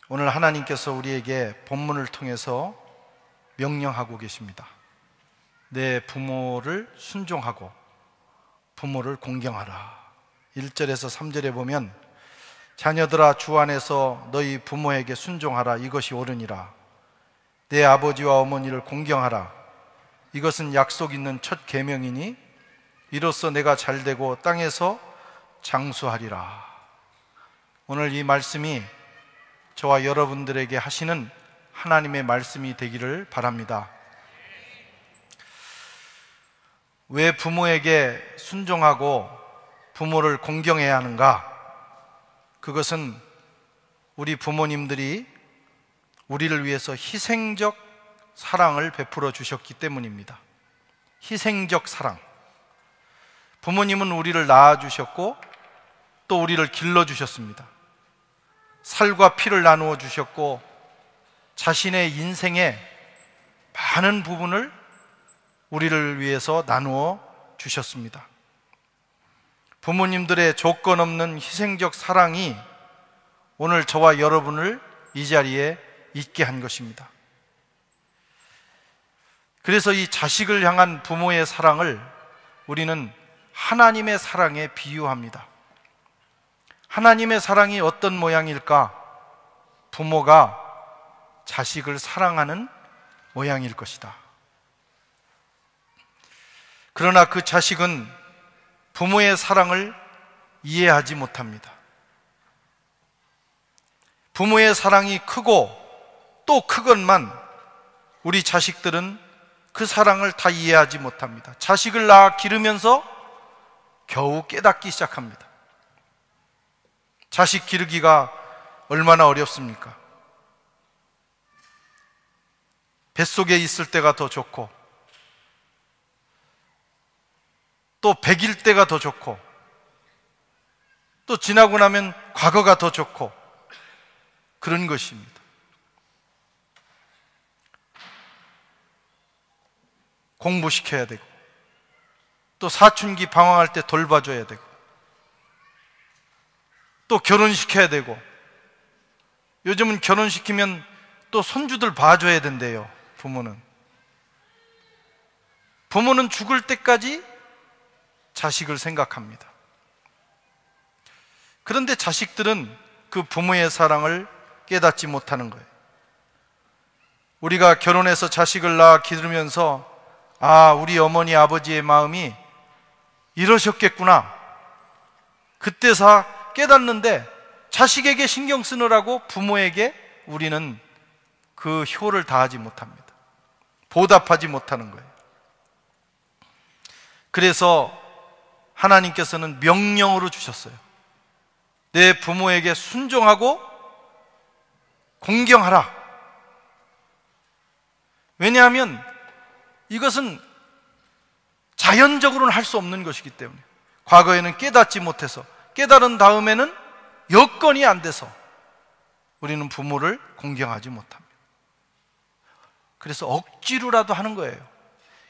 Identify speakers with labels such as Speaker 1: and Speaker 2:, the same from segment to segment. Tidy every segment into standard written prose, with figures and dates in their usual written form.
Speaker 1: 오늘 하나님께서 우리에게 본문을 통해서 명령하고 계십니다. 내 부모를 순종하고 부모를 공경하라. 1절에서 3절에 보면 자녀들아 주 안에서 너희 부모에게 순종하라. 이것이 옳으니라. 내 아버지와 어머니를 공경하라. 이것은 약속 있는 첫 계명이니 이로써 내가 잘되고 땅에서 장수하리라. 오늘 이 말씀이 저와 여러분들에게 하시는 하나님의 말씀이 되기를 바랍니다. 왜 부모에게 순종하고 부모를 공경해야 하는가? 그것은 우리 부모님들이 우리를 위해서 희생적 사랑을 베풀어 주셨기 때문입니다. 희생적 사랑. 부모님은 우리를 낳아주셨고 또 우리를 길러주셨습니다. 살과 피를 나누어 주셨고 자신의 인생의 많은 부분을 우리를 위해서 나누어 주셨습니다. 부모님들의 조건 없는 희생적 사랑이 오늘 저와 여러분을 이 자리에 있게 한 것입니다. 그래서 이 자식을 향한 부모의 사랑을 우리는 하나님의 사랑에 비유합니다. 하나님의 사랑이 어떤 모양일까? 부모가 자식을 사랑하는 모양일 것이다. 그러나 그 자식은 부모의 사랑을 이해하지 못합니다. 부모의 사랑이 크고 또 크건만 우리 자식들은 그 사랑을 다 이해하지 못합니다. 자식을 낳아 기르면서 겨우 깨닫기 시작합니다. 자식 기르기가 얼마나 어렵습니까? 뱃속에 있을 때가 더 좋고 또 100일 때가 더 좋고 또 지나고 나면 과거가 더 좋고 그런 것입니다. 공부시켜야 되고 또 사춘기 방황할 때 돌봐줘야 되고 또 결혼시켜야 되고 요즘은 결혼시키면 또 손주들 봐줘야 된대요. 부모는 죽을 때까지 자식을 생각합니다. 그런데 자식들은 그 부모의 사랑을 깨닫지 못하는 거예요. 우리가 결혼해서 자식을 낳아 기르면서 우리 어머니 아버지의 마음이 이러셨겠구나 그때서 깨닫는데 자식에게 신경 쓰느라고 부모에게 우리는 그 효를 다하지 못합니다. 보답하지 못하는 거예요. 그래서 하나님께서는 명령으로 주셨어요. 내 부모에게 순종하고 공경하라. 왜냐하면 이것은 자연적으로는 할 수 없는 것이기 때문에 과거에는 깨닫지 못해서 깨달은 다음에는 여건이 안 돼서 우리는 부모를 공경하지 못합니다. 그래서 억지로라도 하는 거예요.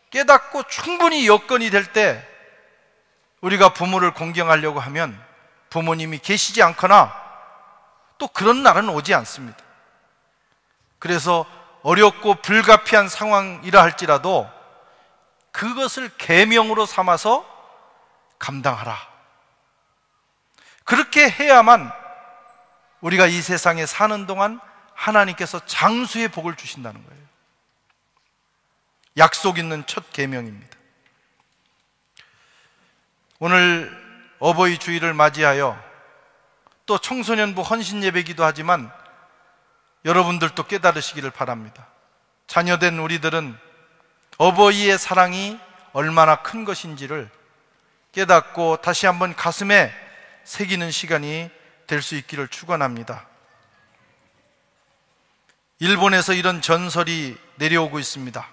Speaker 1: 깨닫고 충분히 여건이 될 때 우리가 부모를 공경하려고 하면 부모님이 계시지 않거나 또 그런 날은 오지 않습니다. 그래서 어렵고 불가피한 상황이라 할지라도 그것을 계명으로 삼아서 감당하라. 그렇게 해야만 우리가 이 세상에 사는 동안 하나님께서 장수의 복을 주신다는 거예요. 약속 있는 첫 계명입니다. 오늘 어버이 주일을 맞이하여 또 청소년부 헌신 예배기도 하지만 여러분들도 깨달으시기를 바랍니다. 자녀된 우리들은 어버이의 사랑이 얼마나 큰 것인지를 깨닫고 다시 한번 가슴에 새기는 시간이 될 수 있기를 축원합니다. 일본에서 이런 전설이 내려오고 있습니다.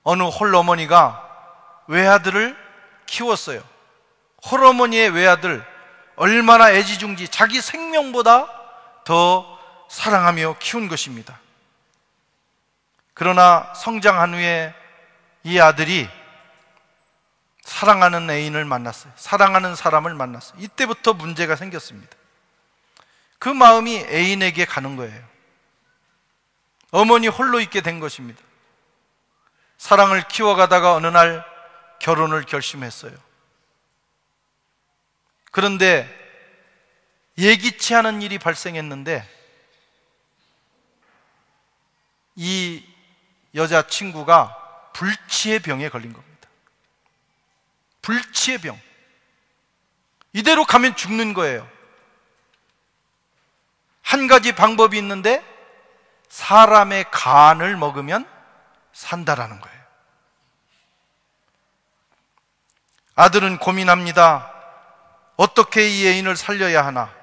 Speaker 1: 어느 홀어머니가 외아들을 키웠어요. 홀어머니의 외아들 얼마나 애지중지 자기 생명보다 더 사랑하며 키운 것입니다. 그러나 성장한 후에 이 아들이 사랑하는 애인을 만났어요. 사랑하는 사람을 만났어요. 이때부터 문제가 생겼습니다. 그 마음이 애인에게 가는 거예요. 어머니 홀로 있게 된 것입니다. 사랑을 키워가다가 어느 날 결혼을 결심했어요. 그런데 예기치 않은 일이 발생했는데 이 여자친구가 불치의 병에 걸린 겁니다. 불치의 병. 이대로 가면 죽는 거예요. 한 가지 방법이 있는데 사람의 간을 먹으면 산다라는 거예요. 아들은 고민합니다. 어떻게 이 애인을 살려야 하나?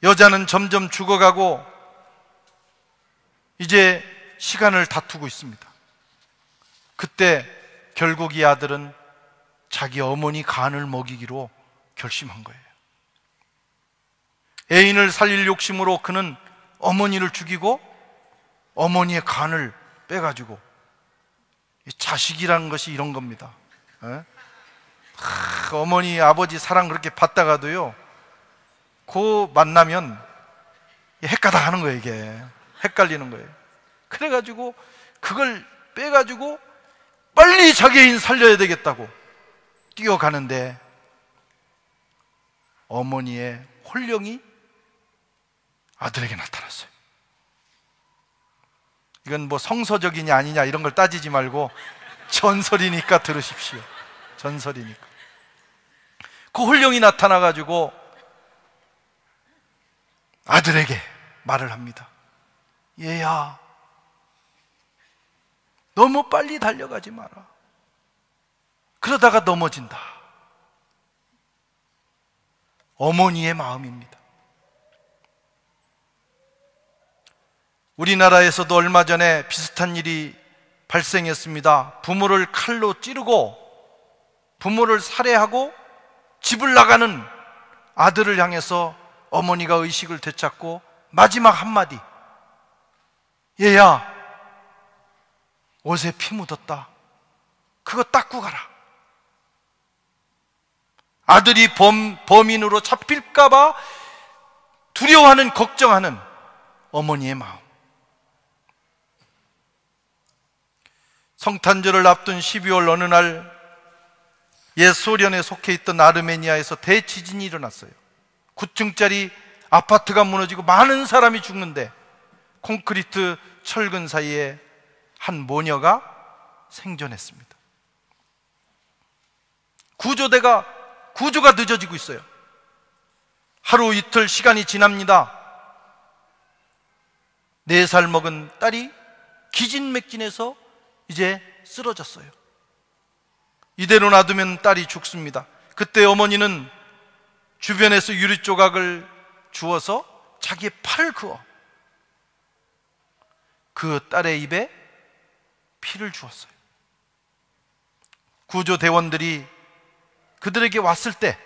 Speaker 1: 여자는 점점 죽어가고 이제 시간을 다투고 있습니다. 그때 결국 이 아들은 자기 어머니 간을 먹이기로 결심한 거예요. 애인을 살릴 욕심으로 그는 어머니를 죽이고 어머니의 간을 빼가지고, 자식이라는 것이 이런 겁니다. 어머니 아버지 사랑 그렇게 받다가도요, 그 만나면 헷가다 하는 거예요. 이게 헷갈리는 거예요. 그래가지고 그걸 빼가지고 빨리 자기 애인 살려야 되겠다고 뛰어가는데 어머니의 혼령이 아들에게 나타났어요. 이건 뭐 성서적이냐 아니냐 이런 걸 따지지 말고 전설이니까 들으십시오. 전설이니까. 그 혼령이 나타나가지고 아들에게 말을 합니다. 얘야, 너무 빨리 달려가지 마라. 그러다가 넘어진다. 어머니의 마음입니다. 우리나라에서도 얼마 전에 비슷한 일이 발생했습니다. 부모를 칼로 찌르고 부모를 살해하고 집을 나가는 아들을 향해서 어머니가 의식을 되찾고 마지막 한마디, 얘야, 옷에 피 묻었다. 그거 닦고 가라. 아들이 범인으로 잡힐까봐 두려워하는, 걱정하는 어머니의 마음. 성탄절을 앞둔 12월 어느 날 옛 소련에 속해 있던 아르메니아에서 대지진이 일어났어요. 9층짜리 아파트가 무너지고 많은 사람이 죽는데 콘크리트 철근 사이에 한 모녀가 생존했습니다. 구조가 늦어지고 있어요. 하루 이틀 시간이 지납니다. 4살 먹은 딸이 기진맥진해서 이제 쓰러졌어요. 이대로 놔두면 딸이 죽습니다. 그때 어머니는 주변에서 유리 조각을 주워서 자기의 팔을 그어 그 딸의 입에 피를 주었어요. 구조대원들이 그들에게 왔을 때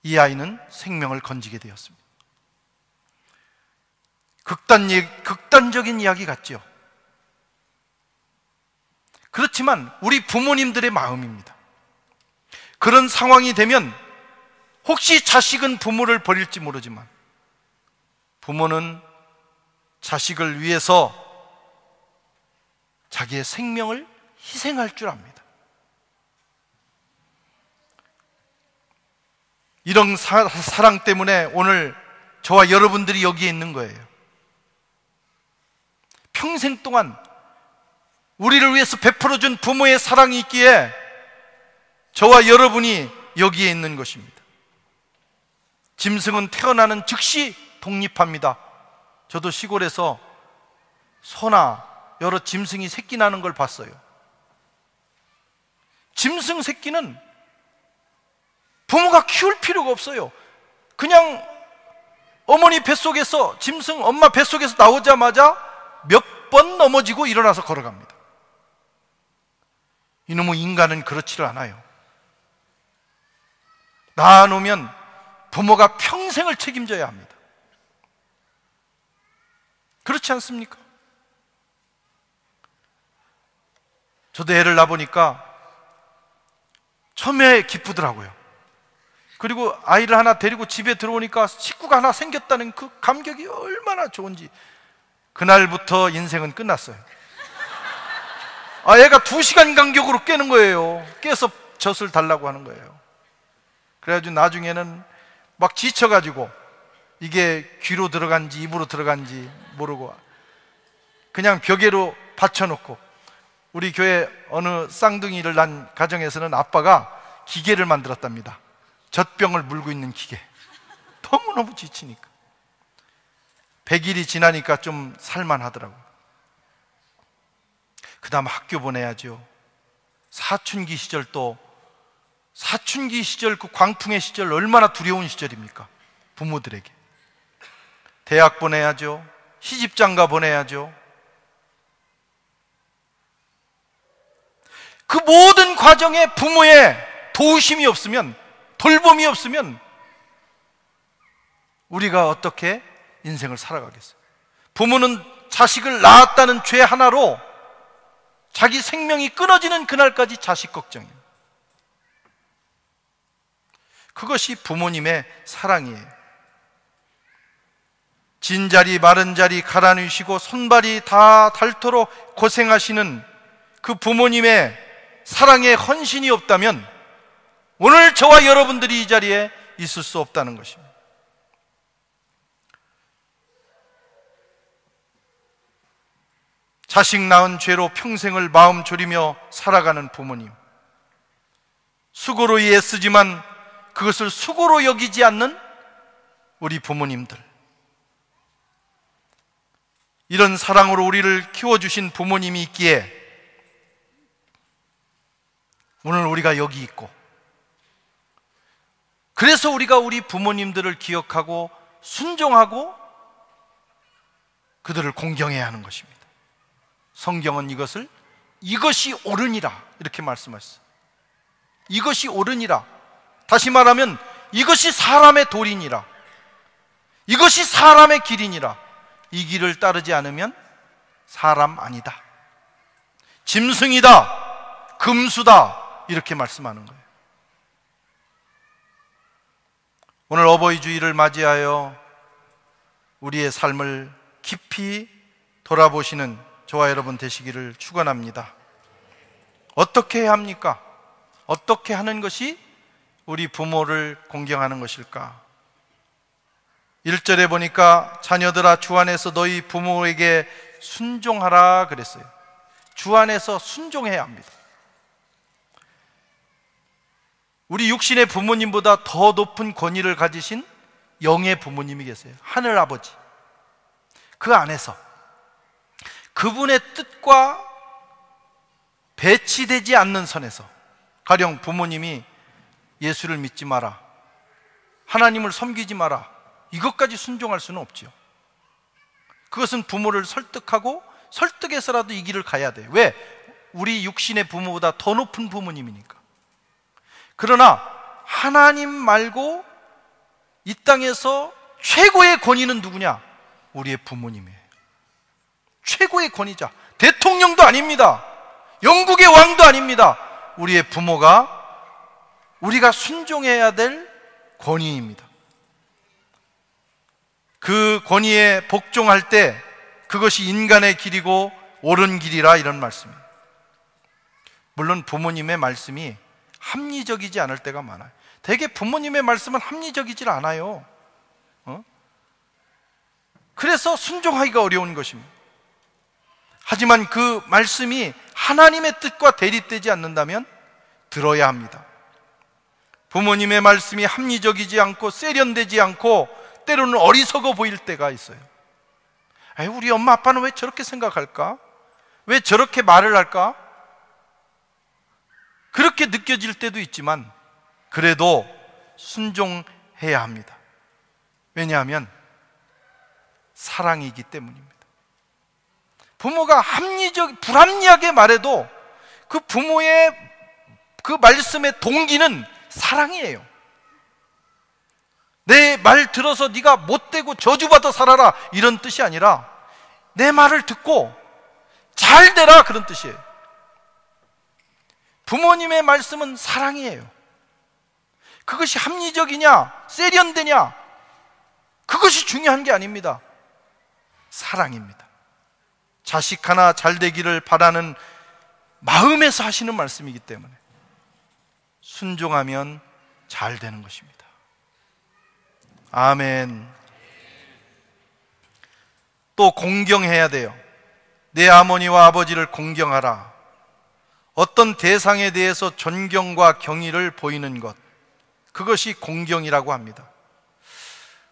Speaker 1: 이 아이는 생명을 건지게 되었습니다. 극단적인 이야기 같죠? 그렇지만 우리 부모님들의 마음입니다. 그런 상황이 되면 혹시 자식은 부모를 버릴지 모르지만 부모는 자식을 위해서 자기의 생명을 희생할 줄 압니다. 이런 사랑 때문에 오늘 저와 여러분들이 여기에 있는 거예요. 평생 동안 우리를 위해서 베풀어준 부모의 사랑이 있기에 저와 여러분이 여기에 있는 것입니다. 짐승은 태어나는 즉시 독립합니다. 저도 시골에서 소나 여러 짐승이 새끼 나는 걸 봤어요. 짐승 새끼는 부모가 키울 필요가 없어요. 그냥 어머니 뱃속에서, 짐승 엄마 뱃속에서 나오자마자 몇 번 넘어지고 일어나서 걸어갑니다. 이놈의 인간은 그렇지를 않아요. 낳아놓으면 부모가 평생을 책임져야 합니다. 그렇지 않습니까? 저도 애를 낳아보니까 처음에 기쁘더라고요. 그리고 아이를 하나 데리고 집에 들어오니까 식구가 하나 생겼다는 그 감격이 얼마나 좋은지. 그날부터 인생은 끝났어요. 애가 2시간 간격으로 깨는 거예요. 깨서 젖을 달라고 하는 거예요. 그래가지고 나중에는 막 지쳐가지고 이게 귀로 들어간지 입으로 들어간지 모르고 그냥 벽에로 받쳐놓고, 우리 교회 어느 쌍둥이를 낳은 가정에서는 아빠가 기계를 만들었답니다. 젖병을 물고 있는 기계. 너무너무 지치니까. 100일이 지나니까 좀 살만하더라고요. 그 다음 학교 보내야죠. 사춘기 시절, 또 사춘기 시절, 그 광풍의 시절 얼마나 두려운 시절입니까? 부모들에게. 대학 보내야죠. 시집장가 보내야죠. 그 모든 과정에 부모의 도우심이 없으면, 돌봄이 없으면 우리가 어떻게 인생을 살아가겠어요? 부모는 자식을 낳았다는 죄 하나로 자기 생명이 끊어지는 그날까지 자식 걱정이에요. 그것이 부모님의 사랑이에요. 진자리 마른 자리 갈아누시고 손발이 다 닳도록 고생하시는 그 부모님의 사랑에 헌신이 없다면 오늘 저와 여러분들이 이 자리에 있을 수 없다는 것입니다. 자식 낳은 죄로 평생을 마음 졸이며 살아가는 부모님, 수고로 애쓰지만 그것을 수고로 여기지 않는 우리 부모님들, 이런 사랑으로 우리를 키워주신 부모님이 있기에 오늘 우리가 여기 있고, 그래서 우리가 우리 부모님들을 기억하고 순종하고 그들을 공경해야 하는 것입니다. 성경은 이것이 옳으니라 이렇게 말씀하셨어요. 이것이 옳으니라. 다시 말하면 이것이 사람의 도리니라. 이것이 사람의 길이니라. 이 길을 따르지 않으면 사람 아니다, 짐승이다, 금수다, 이렇게 말씀하는 거예요. 오늘 어버이 주일을 맞이하여 우리의 삶을 깊이 돌아보시는 저와 여러분 되시기를 축원합니다. 어떻게 해야 합니까? 어떻게 하는 것이 우리 부모를 공경하는 것일까? 1절에 보니까 자녀들아 주 안에서 너희 부모에게 순종하라 그랬어요. 주 안에서 순종해야 합니다. 우리 육신의 부모님보다 더 높은 권위를 가지신 영의 부모님이 계세요. 하늘 아버지. 그 안에서 그분의 뜻과 배치되지 않는 선에서, 가령 부모님이 예수를 믿지 마라, 하나님을 섬기지 마라, 이것까지 순종할 수는 없죠. 그것은 부모를 설득하고 설득해서라도 이 길을 가야 돼요. 왜? 우리 육신의 부모보다 더 높은 부모님이니까. 그러나 하나님 말고 이 땅에서 최고의 권위는 누구냐? 우리의 부모님이에요. 최고의 권위자. 대통령도 아닙니다. 영국의 왕도 아닙니다. 우리의 부모가 우리가 순종해야 될 권위입니다. 그 권위에 복종할 때 그것이 인간의 길이고 옳은 길이라, 이런 말씀입니다. 물론 부모님의 말씀이 합리적이지 않을 때가 많아요. 대개 부모님의 말씀은 합리적이질 않아요. 그래서 순종하기가 어려운 것입니다. 하지만 그 말씀이 하나님의 뜻과 대립되지 않는다면 들어야 합니다. 부모님의 말씀이 합리적이지 않고 세련되지 않고 때로는 어리석어 보일 때가 있어요. 우리 엄마 아빠는 왜 저렇게 생각할까? 왜 저렇게 말을 할까? 그렇게 느껴질 때도 있지만 그래도 순종해야 합니다. 왜냐하면 사랑이기 때문입니다. 부모가 불합리하게 말해도 그 부모의 그 말씀의 동기는 사랑이에요. 내 말 들어서 네가 못되고 저주받아 살아라, 이런 뜻이 아니라 내 말을 듣고 잘 되라, 그런 뜻이에요. 부모님의 말씀은 사랑이에요. 그것이 합리적이냐, 세련되냐, 그것이 중요한 게 아닙니다. 사랑입니다. 자식 하나 잘 되기를 바라는 마음에서 하시는 말씀이기 때문에 순종하면 잘 되는 것입니다. 아멘. 또 공경해야 돼요. 내 어머니와 아버지를 공경하라. 어떤 대상에 대해서 존경과 경의를 보이는 것, 그것이 공경이라고 합니다.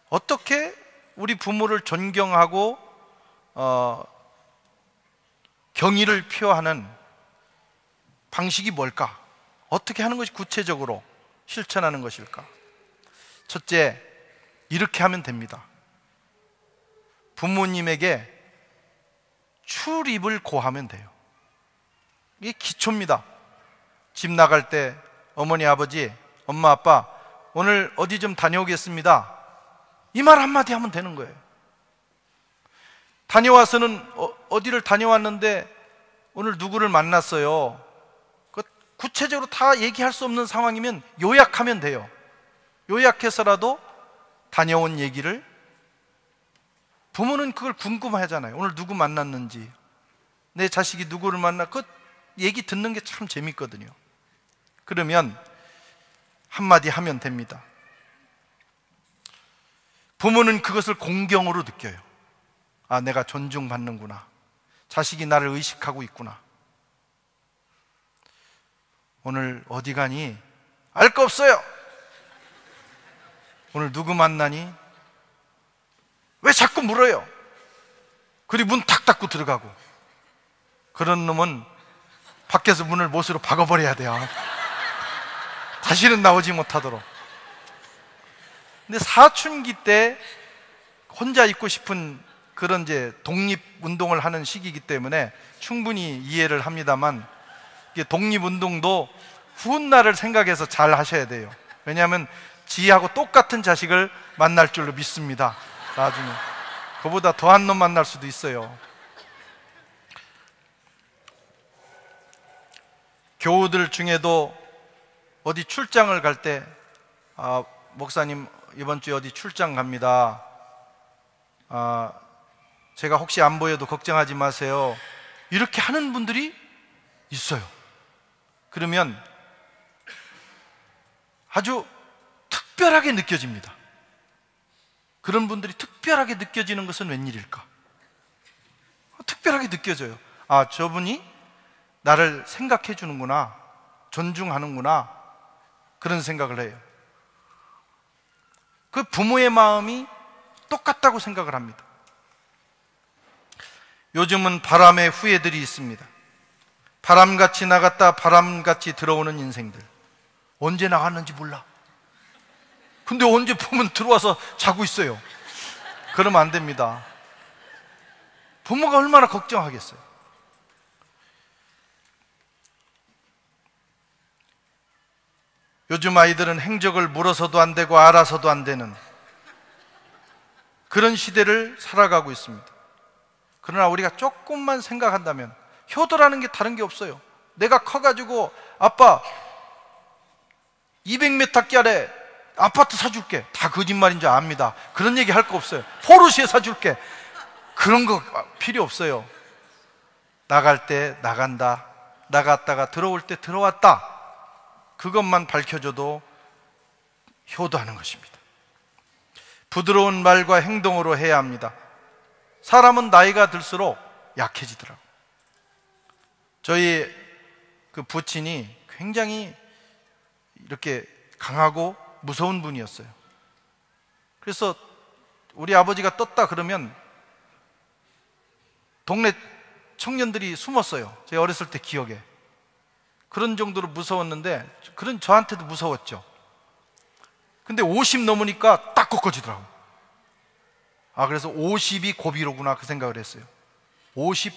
Speaker 1: 어떻게 우리 부모를 존경하고 경의를 표하는 방식이 뭘까? 어떻게 하는 것이 구체적으로 실천하는 것일까? 첫째, 이렇게 하면 됩니다. 부모님에게 출입을 고하면 돼요. 이게 기초입니다. 집 나갈 때 어머니, 아버지, 엄마, 아빠 오늘 어디 좀 다녀오겠습니다, 이 말 한마디 하면 되는 거예요. 다녀와서는 어디를 다녀왔는데 오늘 누구를 만났어요, 구체적으로 다 얘기할 수 없는 상황이면 요약하면 돼요. 요약해서라도 다녀온 얘기를, 부모는 그걸 궁금하잖아요. 오늘 누구 만났는지, 내 자식이 누구를 만나, 그 얘기 듣는 게 참 재밌거든요. 그러면 한마디 하면 됩니다. 부모는 그것을 공경으로 느껴요. 아, 내가 존중받는구나, 자식이 나를 의식하고 있구나. 오늘 어디 가니? 알 거 없어요. 오늘 누구 만나니? 왜 자꾸 물어요? 그리고 문 탁 닫고 들어가고. 그런 놈은 밖에서 문을 못으로 박아버려야 돼요. 다시는 나오지 못하도록. 근데 사춘기 때 혼자 있고 싶은 그런 이제 독립운동을 하는 시기이기 때문에 충분히 이해를 합니다만, 독립운동도 훗날을 생각해서 잘 하셔야 돼요. 왜냐하면 지하고 똑같은 자식을 만날 줄로 믿습니다. 나중에 그보다 더한 놈 만날 수도 있어요. 교우들 중에도 어디 출장을 갈 때, 목사님 이번 주에 어디 출장 갑니다, 제가 혹시 안 보여도 걱정하지 마세요, 이렇게 하는 분들이 있어요. 그러면 아주 특별하게 느껴집니다. 그런 분들이 특별하게 느껴지는 것은 웬일일까? 특별하게 느껴져요. 아, 저분이 나를 생각해 주는구나, 존중하는구나, 그런 생각을 해요. 그 부모의 마음이 똑같다고 생각을 합니다. 요즘은 바람의 후예들이 있습니다. 바람같이 나갔다 바람같이 들어오는 인생들. 언제 나갔는지 몰라. 근데 언제 보면 들어와서 자고 있어요. 그러면 안 됩니다. 부모가 얼마나 걱정하겠어요. 요즘 아이들은 행적을 물어서도 안 되고 알아서도 안 되는 그런 시대를 살아가고 있습니다. 그러나 우리가 조금만 생각한다면, 효도라는 게 다른 게 없어요. 내가 커가지고 아빠 200m짜리 아래 아파트 사줄게, 다 거짓말인 줄 압니다. 그런 얘기 할 거 없어요. 포르쉐 사줄게, 그런 거 필요 없어요. 나갈 때 나간다, 나갔다가 들어올 때 들어왔다, 그것만 밝혀줘도 효도하는 것입니다. 부드러운 말과 행동으로 해야 합니다. 사람은 나이가 들수록 약해지더라고요. 저희 그 부친이 굉장히 이렇게 강하고 무서운 분이었어요. 그래서 우리 아버지가 떴다 그러면 동네 청년들이 숨었어요. 제 어렸을 때 기억에. 그런 정도로 무서웠는데, 그런 저한테도 무서웠죠. 근데 50 넘으니까 딱 꺾어지더라고요. 아, 그래서 50이 고비로구나, 그 생각을 했어요. 50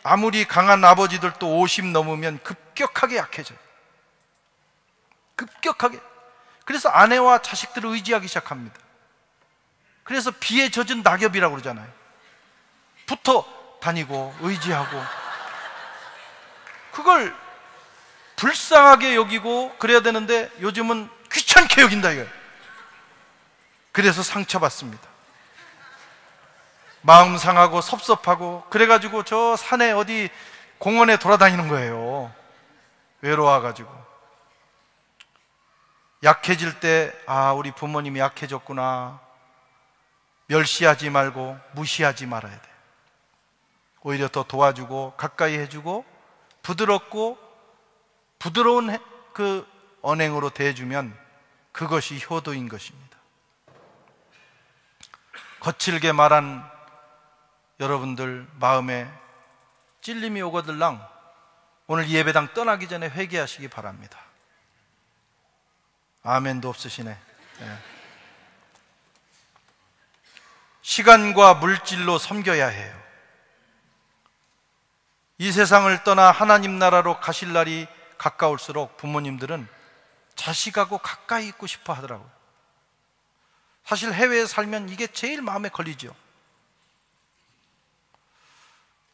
Speaker 1: 아무리 강한 아버지들도 50 넘으면 급격하게 약해져요. 급격하게. 그래서 아내와 자식들을 의지하기 시작합니다. 그래서 비에 젖은 낙엽이라고 그러잖아요. 붙어 다니고 의지하고, 그걸 불쌍하게 여기고 그래야 되는데 요즘은 귀찮게 여긴다 이거예요. 그래서 상처받습니다. 마음 상하고 섭섭하고 그래가지고 저 산에 어디 공원에 돌아다니는 거예요. 외로워가지고. 약해질 때 우리 부모님이 약해졌구나, 멸시하지 말고 무시하지 말아야 돼. 오히려 더 도와주고 가까이 해주고 부드러운 그 언행으로 대해주면 그것이 효도인 것입니다. 거칠게 말한 여러분들 마음에 찔림이 오거들랑 오늘 예배당 떠나기 전에 회개하시기 바랍니다. 아멘도 없으시네. 네. 시간과 물질로 섬겨야 해요. 이 세상을 떠나 하나님 나라로 가실 날이 가까울수록 부모님들은 자식하고 가까이 있고 싶어 하더라고요. 사실 해외에 살면 이게 제일 마음에 걸리죠.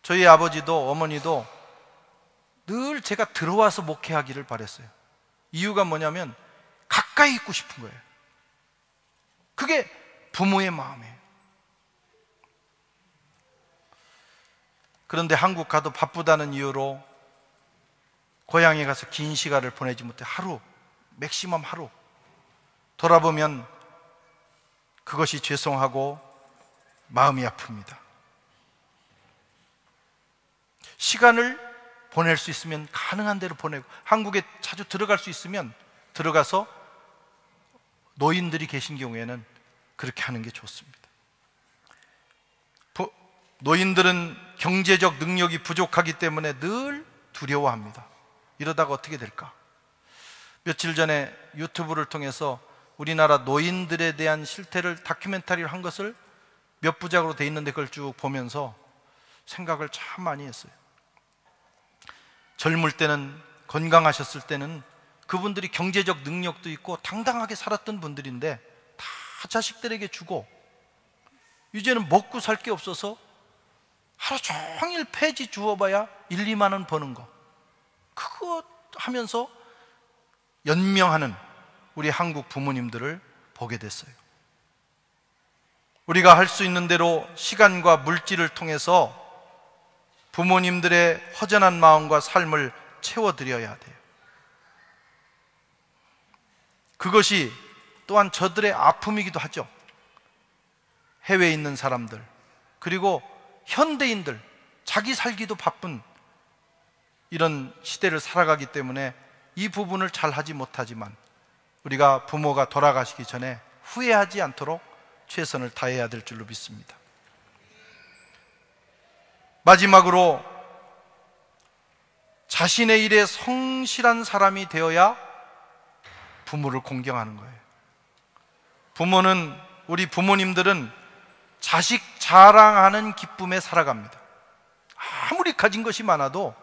Speaker 1: 저희 아버지도 어머니도 늘 제가 들어와서 목회하기를 바랬어요. 이유가 뭐냐면 가까이 있고 싶은 거예요. 그게 부모의 마음이에요. 그런데 한국 가도 바쁘다는 이유로 고향에 가서 긴 시간을 보내지 못해 맥시멈 하루 돌아보면 그것이 죄송하고 마음이 아픕니다. 시간을 보낼 수 있으면 가능한 대로 보내고, 한국에 자주 들어갈 수 있으면 들어가서 노인들이 계신 경우에는 그렇게 하는 게 좋습니다. 노인들은 경제적 능력이 부족하기 때문에 늘 두려워합니다. 이러다가 어떻게 될까? 며칠 전에 유튜브를 통해서 우리나라 노인들에 대한 실태를 다큐멘터리를 한 것을 몇 부작으로 돼 있는데 그걸 쭉 보면서 생각을 참 많이 했어요. 젊을 때는, 건강하셨을 때는 그분들이 경제적 능력도 있고 당당하게 살았던 분들인데 다 자식들에게 주고, 이제는 먹고 살 게 없어서 하루 종일 폐지 주워봐야 1, 2만 원 버는 거, 그거 하면서 연명하는 우리 한국 부모님들을 보게 됐어요. 우리가 할 수 있는 대로 시간과 물질을 통해서 부모님들의 허전한 마음과 삶을 채워드려야 돼요. 그것이 또한 저들의 아픔이기도 하죠. 해외에 있는 사람들, 그리고 현대인들, 자기 살기도 바쁜 이런 시대를 살아가기 때문에 이 부분을 잘 하지 못하지만 우리가 부모가 돌아가시기 전에 후회하지 않도록 최선을 다해야 될 줄로 믿습니다. 마지막으로 자신의 일에 성실한 사람이 되어야 부모를 공경하는 거예요. 우리 부모님들은 자식 자랑하는 기쁨에 살아갑니다. 아무리 가진 것이 많아도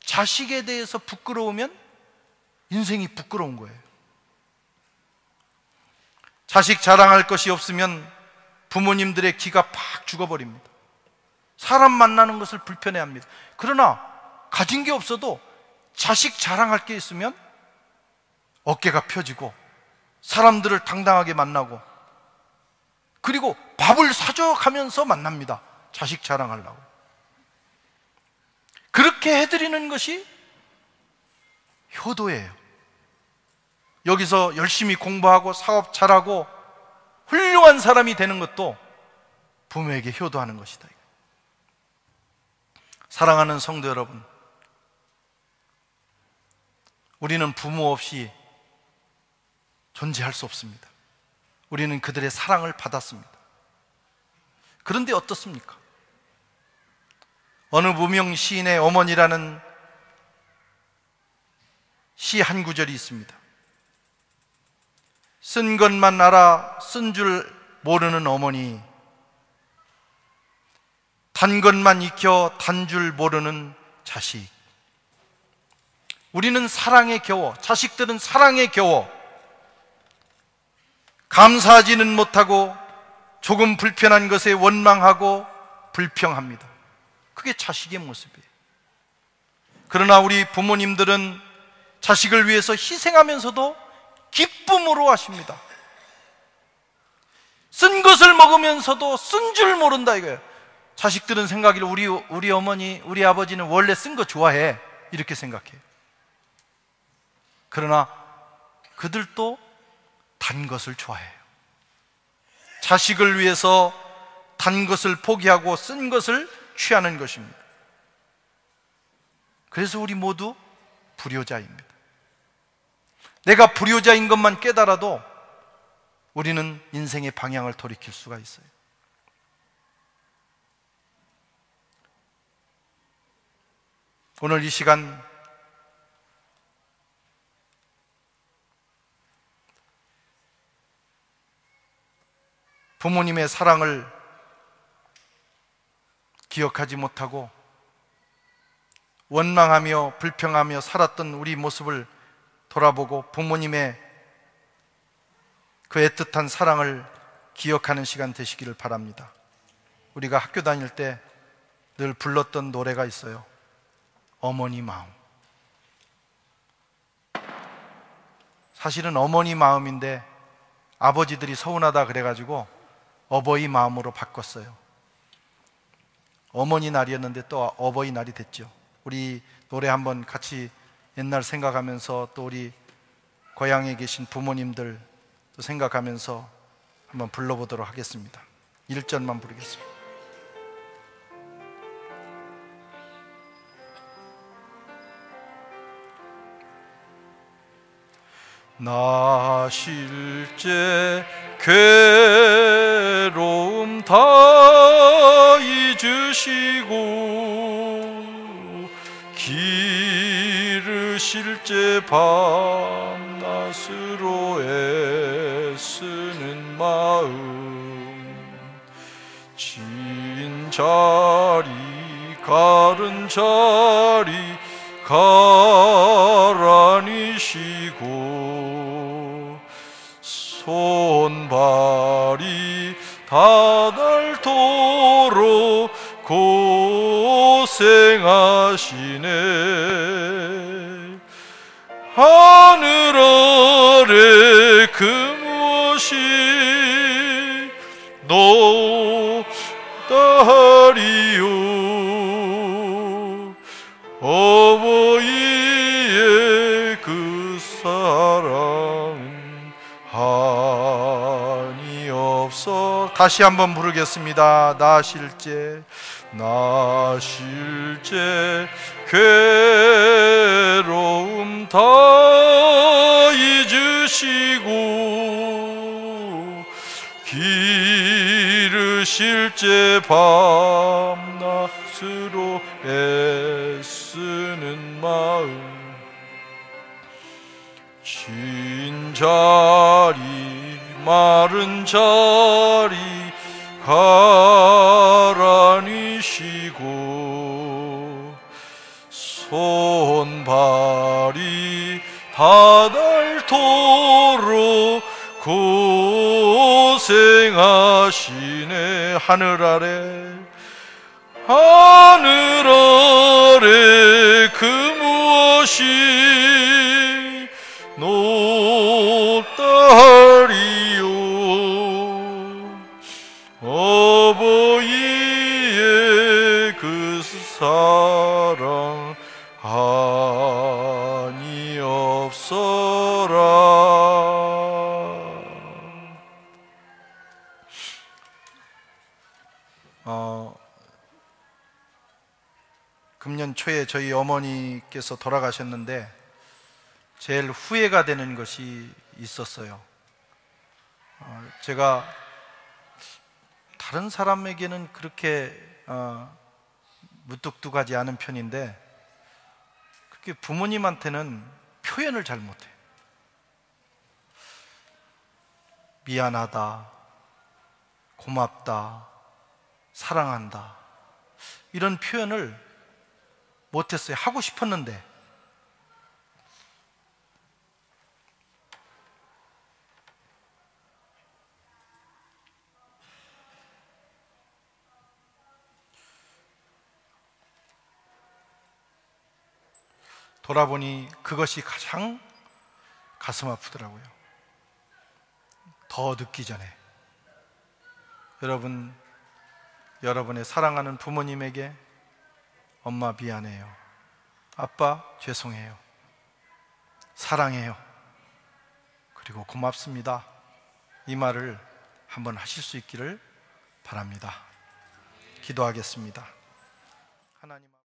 Speaker 1: 자식에 대해서 부끄러우면 인생이 부끄러운 거예요. 자식 자랑할 것이 없으면 부모님들의 기가 팍 죽어버립니다. 사람 만나는 것을 불편해합니다. 그러나 가진 게 없어도 자식 자랑할 게 있으면 어깨가 펴지고 사람들을 당당하게 만나고, 그리고 밥을 사줘 가면서 만납니다. 자식 자랑하려고. 그렇게 해드리는 것이 효도예요. 여기서 열심히 공부하고 사업 잘하고 훌륭한 사람이 되는 것도 부모에게 효도하는 것이다. 사랑하는 성도 여러분, 우리는 부모 없이 존재할 수 없습니다. 우리는 그들의 사랑을 받았습니다. 그런데 어떻습니까? 어느 무명 시인의 어머니라는 시 한 구절이 있습니다. 쓴 것만 알아 쓴 줄 모르는 어머니, 단 것만 익혀 단 줄 모르는 자식. 우리는 사랑에 겨워, 자식들은 사랑에 겨워 감사하지는 못하고 조금 불편한 것에 원망하고 불평합니다. 그게 자식의 모습이에요. 그러나 우리 부모님들은 자식을 위해서 희생하면서도 기쁨으로 하십니다. 쓴 것을 먹으면서도 쓴 줄 모른다 이거예요. 자식들은 생각을 우리 어머니, 우리 아버지는 원래 쓴 거 좋아해 이렇게 생각해요. 그러나 그들도 단 것을 좋아해요. 자식을 위해서 단 것을 포기하고 쓴 것을 취하는 것입니다. 그래서 우리 모두 불효자입니다. 내가 불효자인 것만 깨달아도 우리는 인생의 방향을 돌이킬 수가 있어요. 오늘 이 시간 부모님의 사랑을 기억하지 못하고 원망하며 불평하며 살았던 우리 모습을 돌아보고 부모님의 그 애틋한 사랑을 기억하는 시간 되시기를 바랍니다. 우리가 학교 다닐 때 늘 불렀던 노래가 있어요. 어머니 마음. 사실은 어머니 마음인데 아버지들이 서운하다 그래가지고 어버이 마음으로 바꿨어요. 어머니 날이었는데 또 어버이 날이 됐죠. 우리 노래 한번 같이 옛날 생각하면서 또 우리 고향에 계신 부모님들 또 생각하면서 한번 불러보도록 하겠습니다. 1절만 부르겠습니다. 나 실제 괴로움 다 잊으시고 기르실제 밤낮으로 애쓰는 마음 진 자리 가른 자리 가라니시고 손발이 다닳도록 고생하시네. 하늘 아래 그 무엇이 높다하리요. 어버이의 그 사랑은 한이 없어. 다시 한번 부르겠습니다. 나 실제 괴로움 다 잊으시고 기르실제 밤낮으로 애쓰는 마음 진 자리 마른 자리 가라니시고 손발이 다닳도록 고생하시네. 하늘 아래 그 무엇이 높다하리요. 어버이의 그 사랑 한이 없어라. 금년 초에 저희 어머니께서 돌아가셨는데 제일 후회가 되는 것이 있었어요. 제가 다른 사람에게는 그렇게 무뚝뚝하지 않은 편인데 그렇게 부모님한테는 표현을 잘 못해요. 미안하다, 고맙다, 사랑한다 이런 표현을 못했어요. 하고 싶었는데 돌아보니 그것이 가장 가슴 아프더라고요. 더 늦기 전에. 여러분, 여러분의 사랑하는 부모님에게 엄마 미안해요, 아빠 죄송해요, 사랑해요, 그리고 고맙습니다, 이 말을 한번 하실 수 있기를 바랍니다. 기도하겠습니다. 하나님